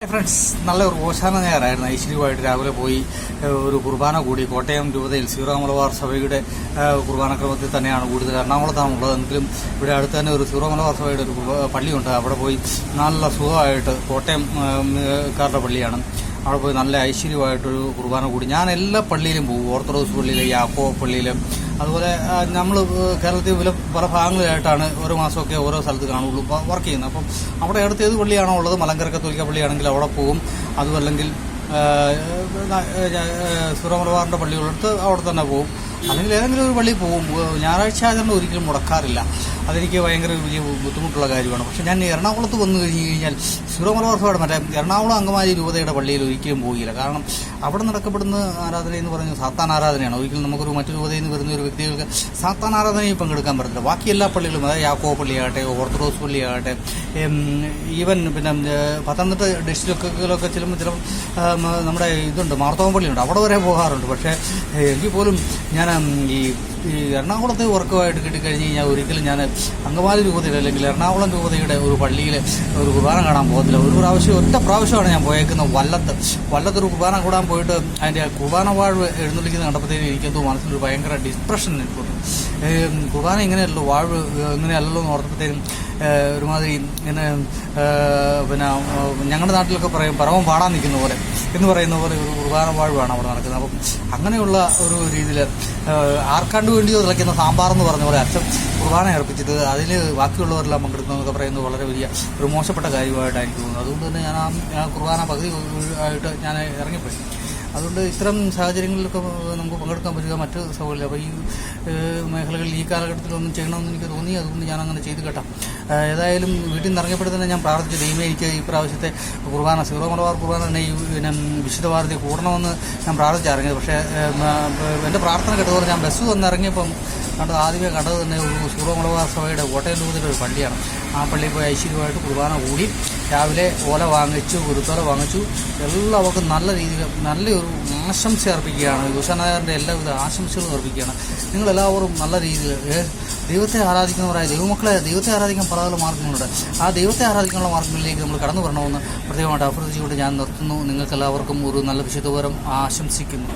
Friends, നല്ലൊരു ഓശാന ഞായറായിരുന്നു. ഐശ്വര്യമായിട്ട് രാവിലെ പോയി ഒരു കുർബാന കൂടി. കോട്ടയം രൂപതയിൽ സീറോ മലബാർ സഭയുടെ കുർബാനക്രമത്തിൽ തന്നെയാണ് കൂടുതൽ. എറണാകുളത്താണുള്ളത്. എങ്കിലും ഇവിടെ അടുത്ത് തന്നെ ഒരു സീറോ മലബാർ സഭയുടെ ഒരു പള്ളിയുണ്ട്. അവിടെ പോയി നല്ല സുഖമായിട്ട്, കോട്ടയംകാരുടെ പള്ളിയാണ്, അവിടെ പോയി നല്ല ഐശ്വര്യമായിട്ടൊരു കുർബാന കൂടി. ഞാൻ എല്ലാ പള്ളിയിലും പോകും. ഓർത്തഡോക്സ് പള്ളിയിൽ, യാക്കോ പള്ളിയിൽ, അതുപോലെ നമ്മൾ കേരളത്തിൽ പല ഭാഗങ്ങളിലായിട്ടാണ് ഓരോ മാസമൊക്കെ ഓരോ സ്ഥലത്ത് കാണുള്ളൂ വർക്ക് ചെയ്യുന്നത്. അപ്പം അവിടെ അടുത്ത് ഏത് പള്ളിയാണോ ഉള്ളത്, മലങ്കര കത്തോലിക്ക പള്ളിയാണെങ്കിൽ അവിടെ പോകും. അതുമല്ലെങ്കിൽ സീറോ മലബാറിൻ്റെ പള്ളികളെടുത്ത് അവിടെ തന്നെ പോകും. അല്ലെങ്കിൽ ഏതെങ്കിലും ഒരു പള്ളിയിൽ പോകും. ഞായറാഴ്ച ആചരണം ഒരിക്കലും മുടക്കാറില്ല. അതെനിക്ക് ഭയങ്കര വലിയ ബുദ്ധിമുട്ടുള്ള കാര്യമാണ്. പക്ഷേ ഞാൻ എറണാകുളത്ത് വന്നു കഴിഞ്ഞാൽ സീറോ മലബാർ സഭയുടെ മറ്റേ എറണാകുളം അങ്കമാലി രൂപതയുടെ പള്ളിയിൽ ഒരിക്കലും പോയില്ല. കാരണം അവിടെ നടക്കപ്പെടുന്ന ആരാധന എന്ന് പറയുന്നത് സാത്താൻ ആരാധനയാണ്. ഒരിക്കലും നമുക്കൊരു മറ്റു രൂപതയിൽ നിന്ന് വരുന്ന ഒരു വ്യക്തികൾക്ക് സാത്താൻ ആരാധനയിൽ പങ്കെടുക്കാൻ പറ്റില്ല. ബാക്കി എല്ലാ പള്ളികളും, അതായത് യാക്കോ പള്ളിയാകട്ടെ, ഓർത്തഡോക്സ് പള്ളിയാകട്ടെ, ഈവൻ പിന്നെ പത്തനംതിട്ട ഡിസ്ട്രിക്റ്റിലൊക്കെ ചില നമ്മുടെ ഇതുണ്ട്, മാർത്തോമ പള്ളിയുണ്ട്, അവിടെ വരെ പോകാറുണ്ട്. പക്ഷേ എങ്കിൽ പോലും ഞാൻ ഈ എറണാകുളത്തെ വർക്കുമായിട്ട് കിട്ടിക്കഴിഞ്ഞ് കഴിഞ്ഞാൽ ഒരിക്കലും ഞാൻ അങ്കമാലി രൂപതയിൽ അല്ലെങ്കിൽ എറണാകുളം രൂപതയുടെ ഒരു പള്ളിയിൽ ഒരു കുർബാന കാണാൻ പോകത്തില്ല. ഒറ്റ പ്രാവശ്യമാണ് ഞാൻ പോയേക്കുന്നത്. വല്ലത്തൊരു കുർബാന കൂടാൻ പോയിട്ട് അതിൻ്റെ കുർബാന വാഴ്വ് എഴുന്നള്ളിക്കുന്ന കണ്ടപ്പോഴത്തേക്കും എനിക്കെന്തോ മനസ്സിലൊരു ഭയങ്കര ഡിസ്പ്രഷൻ എനിക്കുണ്ട്. കുർബാന ഇങ്ങനെയല്ലോ, വാഴ്വ് ഇങ്ങനെയല്ലല്ലോ എന്ന് ഓർത്തപ്പോഴത്തേക്കും ഒരുമാതിരി ഇങ്ങനെ പിന്നെ ഞങ്ങളുടെ നാട്ടിലൊക്കെ പറയും പരമം പാടാൻ നിൽക്കുന്ന പോലെ എന്ന് പറയുന്ന പോലെ ഒരു കുർബാന വാഴ്വാണ് അവിടെ നടക്കുന്നത്. അപ്പം അങ്ങനെയുള്ള ഒരു രീതിയിൽ ആർക്കാണ്ട് വേണ്ടിയോ തിളയ്ക്കുന്ന സാമ്പാറെന്ന് പറഞ്ഞ പോലെ അച്ഛൻ കുർബാന അർപ്പിച്ചിട്ട് അതിൽ ബാക്കിയുള്ളവരെല്ലാം പങ്കെടുക്കുന്നതൊക്കെ പറയുന്നത് വളരെ വലിയ ഒരു മോശപ്പെട്ട കാര്യമായിട്ടാണ് എനിക്ക് തോന്നുന്നത്. അതുകൊണ്ട് തന്നെ ഞാൻ ആ കുർബാന പകുതി ആയിട്ട് ഞാൻ ഇറങ്ങിപ്പോയി. അതുകൊണ്ട് ഇത്തരം സാഹചര്യങ്ങളിലൊക്കെ നമുക്ക് പങ്കെടുക്കാൻ പറ്റുക മറ്റ് സൗകര്യം. അപ്പോൾ ഈ മേഖലകളിൽ ഈ കാലഘട്ടത്തിലൊന്നും ചെയ്യണമെന്ന് എനിക്ക് തോന്നി. അതുകൊണ്ട് ഞാൻ അങ്ങനെ ചെയ്ത് കേട്ടാം. ഏതായാലും വീട്ടിൽ നിന്ന് ഇറങ്ങിയപ്പോൾ തന്നെ ഞാൻ പ്രാർത്ഥിച്ചു, ദൈവമേ എനിക്ക് ഈ പ്രാവശ്യത്തെ കുർബാന, സീറോ മലബാർ കുർബാന തന്നെ ഈ പിന്നെ വിശുദ്ധ ഭാരതി കൂടണമെന്ന് ഞാൻ പ്രാർത്ഥിച്ചിറങ്ങിയത്. പക്ഷേ എൻ്റെ പ്രാർത്ഥന കേട്ടതുപോലെ ഞാൻ ബസ് വന്നിറങ്ങിയപ്പം ആദ്യമേ കണ്ടത് തന്നെ ഒരു സീറോ മലബാർ സഭയുടെ കോട്ടയം രൂപതയുടെ ഒരു പള്ളിയാണ്. ആ പള്ളിയിൽ പോയി ഐശ്വര്യമായിട്ട് കുർബാന കൂടി. രാവിലെ ഓല വാങ്ങിച്ചു, കുരുത്തോല വാങ്ങിച്ചു. എല്ലാവർക്കും നല്ല രീതിയിൽ നല്ലൊരു ആശംസ അർപ്പിക്കുകയാണ്. യുവസനായറിൻ്റെ എല്ലാവിധ ആശംസകളും അർപ്പിക്കുകയാണ്. നിങ്ങളെല്ലാവരും നല്ല രീതിയിൽ ദൈവത്തെ ആരാധിക്കുന്നവരായ ദൈവമക്കളെ, ദൈവത്തെ ആരാധിക്കാൻ പല മാർഗ്ഗങ്ങളുണ്ട്. ആ ദൈവത്തെ ആരാധിക്കാനുള്ള മാർഗ്ഗങ്ങളിലേക്ക് നമ്മൾ കടന്നു വരണമെന്ന് പ്രത്യേകമായിട്ട് അഭ്യർത്ഥിച്ചുകൊണ്ട് ഞാൻ നിർത്തുന്നു. നിങ്ങൾക്കെല്ലാവർക്കും ഒരു നല്ല വിശുദ്ധവരം ആശംസിക്കുന്നു.